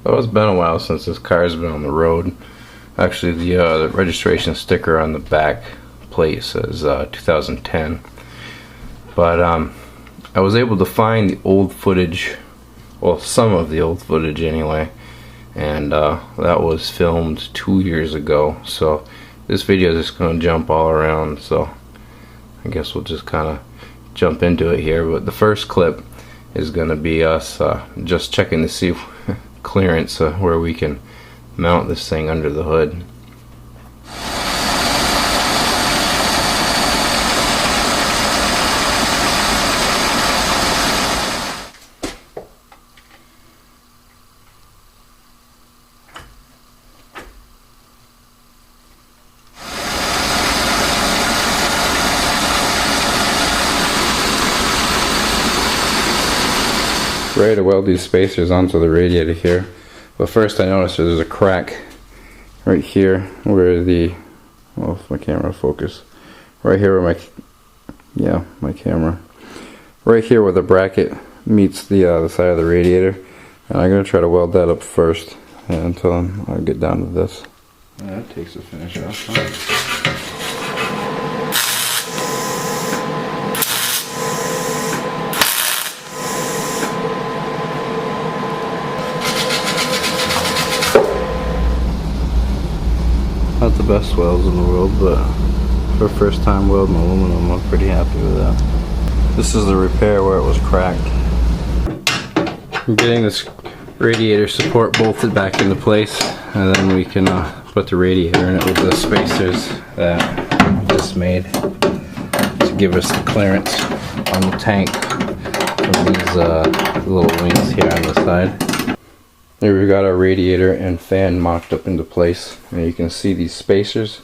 Well, it's been a while since this car's been on the road. Actually, the registration sticker on the back plate says 2010. But I was able to find the old footage, well, some of the old footage anyway, and that was filmed 2 years ago. So this video is just going to jump all around, so I guess we'll just kind of jump into it here. But the first clip is going to be us just checking to see clearance where we can mount this thing under the hood. Ready to weld these spacers onto the radiator here, but first I noticed there's a crack right here where the, well, if my camera focus, right here where my camera, right here where the bracket meets the side of the radiator, and I'm gonna try to weld that up first until I get down to this. That takes the finish off. Not the best welds in the world, but for first time welding aluminum, I'm pretty happy with that. This is the repair where it was cracked. I'm getting this radiator support bolted back into place, and then we can put the radiator in it with the spacers that we just made to give us the clearance on the tank from these little wings here on the side. Here we've got our radiator and fan mocked up into place, and you can see these spacers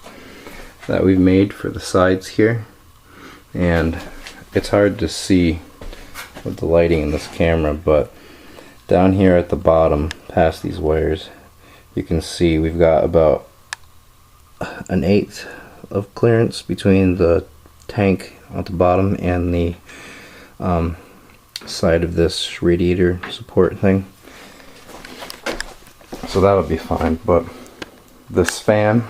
that we've made for the sides here, and it's hard to see with the lighting in this camera, but down here at the bottom past these wires you can see we've got about 1/8 of clearance between the tank at the bottom and the side of this radiator support thing. So that'll be fine, but this fan,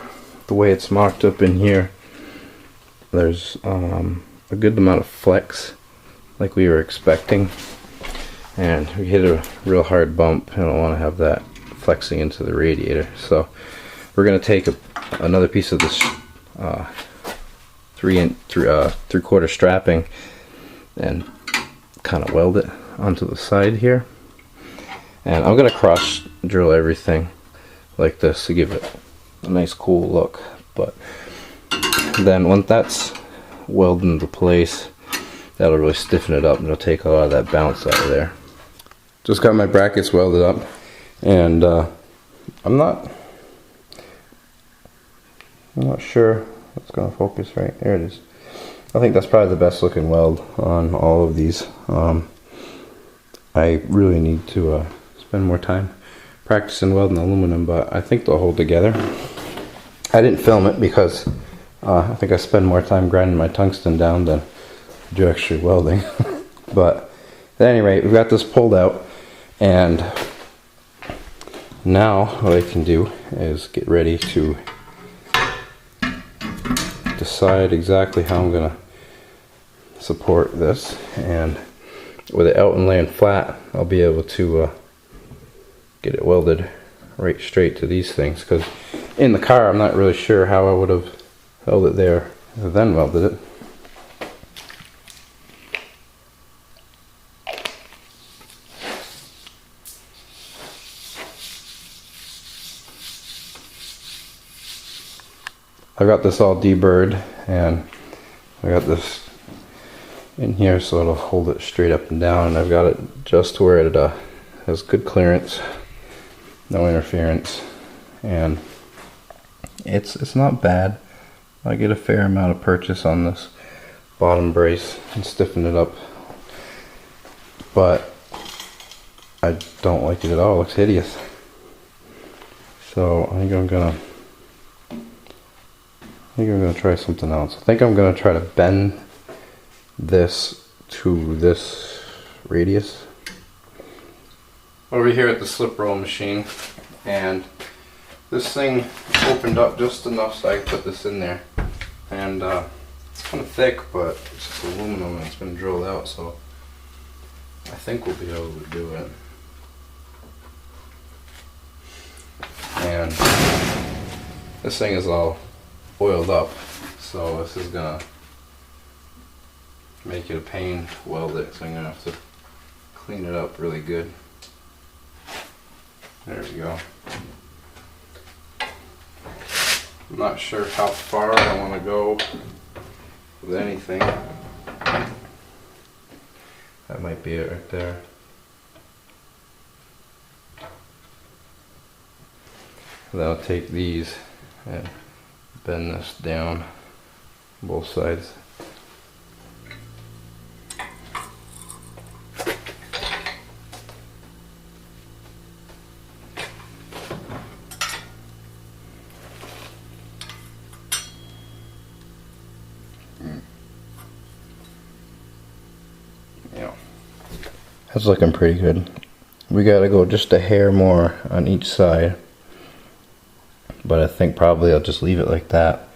the way it's mocked up in here, there's a good amount of flex like we were expecting, and we hit a real hard bump and I don't want to have that flexing into the radiator. So we're going to take another piece of this 3/4 strapping and kind of weld it onto the side here. And I'm going to cross drill everything like this to give it a nice cool look. But then once that's welded into place, that'll really stiffen it up and it'll take a lot of that bounce out of there. Just got my brackets welded up, and I'm not sure it's going to focus right. There it is. I think that's probably the best looking weld on all of these. I really need to spend more time practicing welding aluminum, but I think they'll hold together. I didn't film it because I think I spend more time grinding my tungsten down than do actually welding. But at any rate, we've got this pulled out, and now what I can do is get ready to decide exactly how I'm gonna support this, and with it out and laying flat, I'll be able to get it welded right straight to these things, because in the car I'm not really sure how I would have held it there and then welded it. I got this all deburred, and I got this in here so it'll hold it straight up and down, and I've got it just to where it has good clearance, no interference, and it's not bad. I get a fair amount of purchase on this bottom brace and stiffen it up, but I don't like it at all. It looks hideous. So I think I'm gonna try something else. I think I'm gonna try to bend this to this radius. over here at the slip roll machine, and this thing opened up just enough so I could put this in there. And it's kind of thick, but it's just aluminum and it's been drilled out, so I think we'll be able to do it. And this thing is all oiled up, so this is gonna make it a pain to weld it, so I'm gonna have to clean it up really good. There we go. I'm not sure how far I want to go with anything. That might be it right there. And then I'll take these and bend this down both sides. That's looking pretty good. We gotta go just a hair more on each side, but I think probably I'll just leave it like that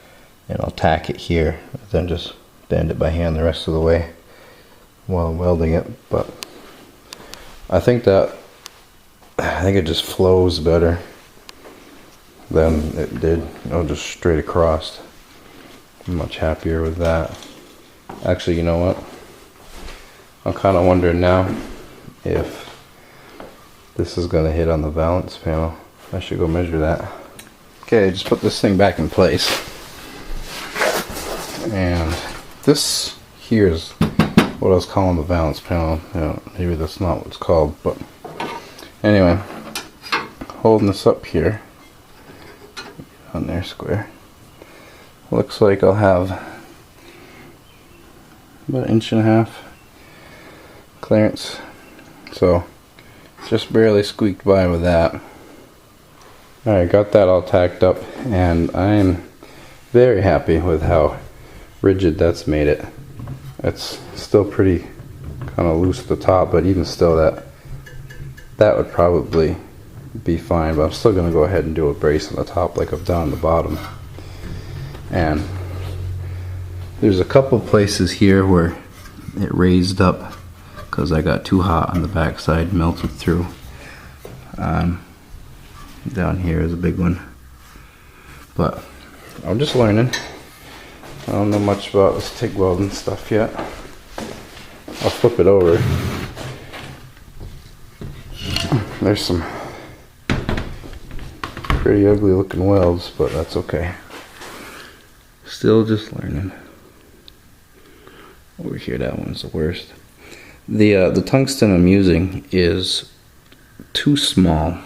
and I'll tack it here, then just bend it by hand the rest of the way while I'm welding it. But I think it just flows better than it did, you know, just straight across. I'm much happier with that. Actually, you know what? I'm kind of wondering now if this is going to hit on the valance panel. I should go measure that. Okay, just put this thing back in place. And this here is what I was calling the valance panel. You know, maybe that's not what it's called, but anyway, holding this up here on there square. Looks like I'll have about 1.5 inches clearance. So just barely squeaked by with that. Alright, got that all tacked up, and I'm very happy with how rigid that's made it. It's still pretty kind of loose at the top, but even still that would probably be fine, but I'm still going to go ahead and do a brace on the top like I've done on the bottom. And there's a couple places here where it raised up because I got too hot on the back side, melted through. Down here is a big one, but I'm just learning. I don't know much about this TIG welding stuff yet. I'll flip it over. There's some pretty ugly looking welds, but that's okay. Still just learning. Over here, that one's the worst. The tungsten I'm using is too small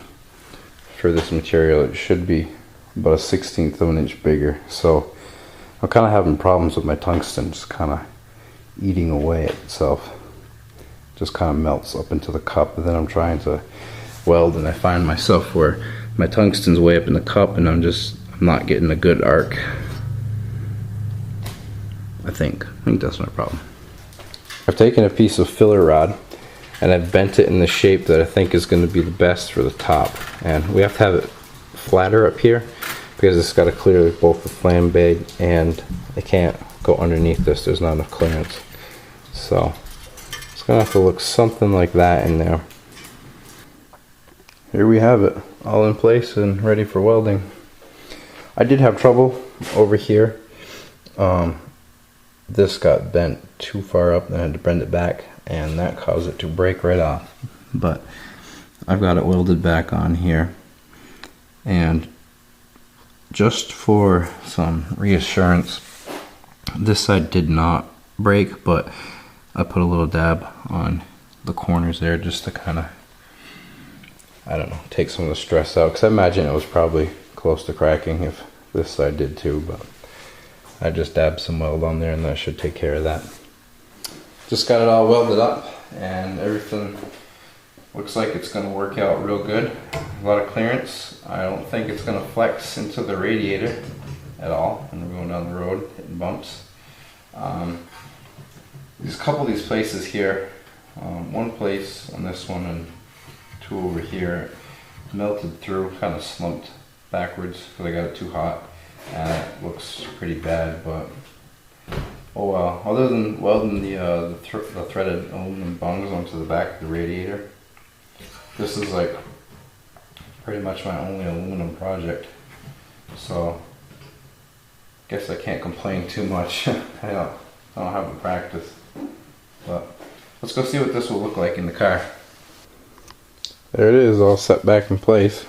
for this material. It should be about 1/16 of an inch bigger. So I'm kind of having problems with my tungsten just kind of eating away at itself. Just kind of melts up into the cup, and then I'm trying to weld and I find myself where my tungsten's way up in the cup and I'm not getting a good arc. I think that's my problem. I've taken a piece of filler rod and I've bent it in the shape that I think is going to be the best for the top. And we have to have it flatter up here because it's got to clear both the flambe and it can't go underneath this. There's not enough clearance. So it's going to have to look something like that in there. Here we have it, all in place and ready for welding. I did have trouble over here. This got bent too far up and I had to bend it back, and that caused it to break right off. But I've got it welded back on here, and just for some reassurance, this side did not break, but I put a little dab on the corners there just to kind of, I don't know, take some of the stress out, because I imagine it was probably close to cracking if this side did too, but I just dabbed some weld on there and that should take care of that. Just got it all welded up and everything looks like it's going to work out real good. A lot of clearance. I don't think it's going to flex into the radiator at all when we're going down the road hitting bumps. There's a couple of these places here. One place on this one and to over here, it melted through, kind of slumped backwards because I got it too hot, and it looks pretty bad, but oh well. Other than welding the threaded aluminum bungs onto the back of the radiator, this is like pretty much my only aluminum project, so guess I can't complain too much. I don't have the practice, but let's go see what this will look like in the car. There it is, all set back in place.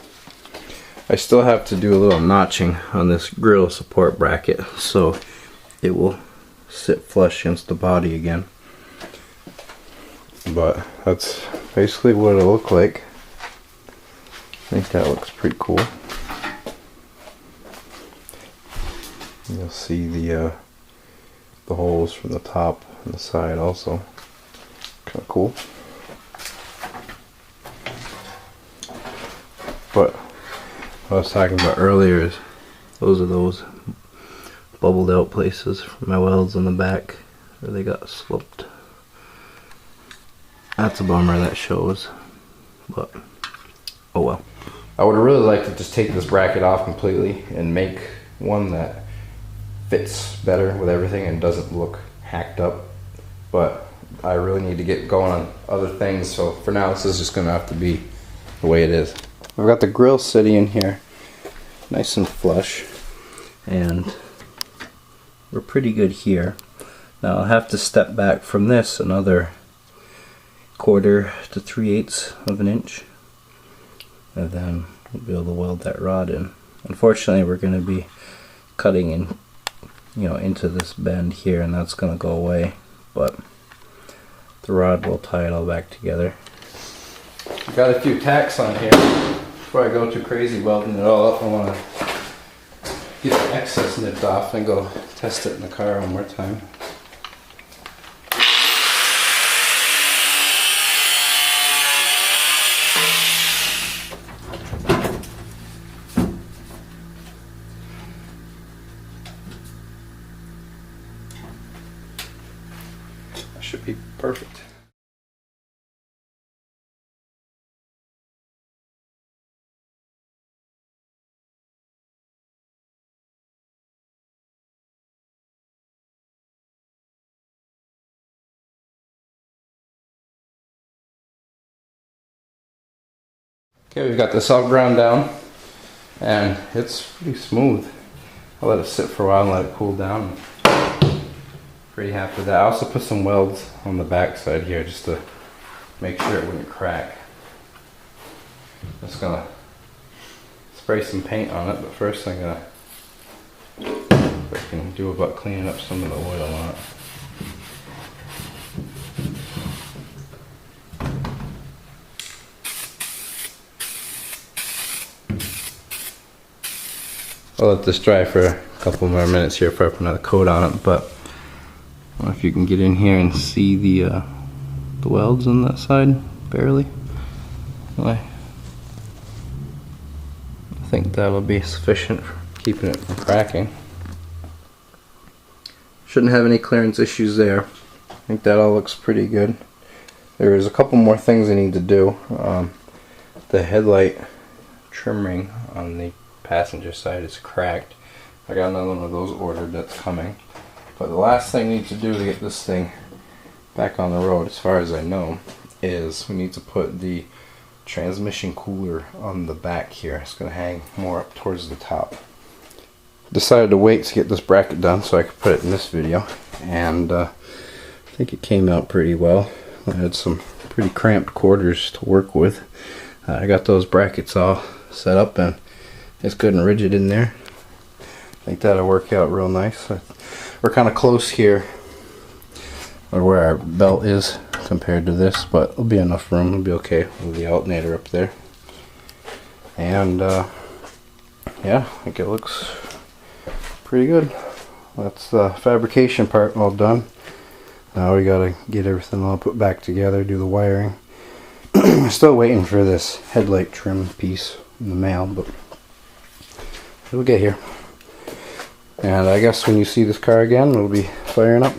I still have to do a little notching on this grill support bracket so it will sit flush against the body again. But that's basically what it'll look like. I think that looks pretty cool. You'll see the holes from the top and the side also. Kind of cool. But what I was talking about earlier is those are those bubbled out places for my welds on the back where they got sloped. That's a bummer, that shows, but oh well. I would really like to just take this bracket off completely and make one that fits better with everything and doesn't look hacked up, but I really need to get going on other things, so for now this is just gonna have to be the way it is. I've got the grill sitting in here nice and flush, and we're pretty good here. Now I'll have to step back from this another 1/4 to 3/8 of an inch, and then we'll be able to weld that rod in. Unfortunately, we're going to be cutting in, into this bend here, and that's going to go away, but the rod will tie it all back together. I've got a few tacks on here. Before I go too crazy welding it all up, I want to get the excess nipped off and go test it in the car one more time. That should be perfect. Okay, we've got this all ground down and it's pretty smooth. I'll let it sit for a while and let it cool down. Pretty happy with that. I also put some welds on the back side here just to make sure it wouldn't crack. Just gonna spray some paint on it, but first I'm gonna I can do about cleaning up some of the oil on it. I'll let this dry for a couple more minutes here before I put another coat on it, but I don't know if you can get in here and see the welds on that side, barely. Anyway, I think that'll be sufficient for keeping it from cracking. Shouldn't have any clearance issues there. I think that all looks pretty good. There's a couple more things I need to do. The headlight trim ring on the passenger side is cracked. I got another one of those ordered that's coming. But the last thing we need to do to get this thing back on the road, as far as I know, is we need to put the transmission cooler on the back here. It's going to hang more up towards the top. Decided to wait to get this bracket done so I could put it in this video, and I think it came out pretty well. I had some pretty cramped quarters to work with. I got those brackets all set up and it's good and rigid in there. I think that'll work out real nice. We're kind of close here, or where our belt is compared to this, but it'll be enough room. It'll be okay with the alternator up there. And yeah, I think it looks pretty good. That's the fabrication part all done. Now we gotta get everything all put back together, do the wiring. Still waiting for this headlight trim piece in the mail, but it'll get here. And I guess when you see this car again, it'll be firing up.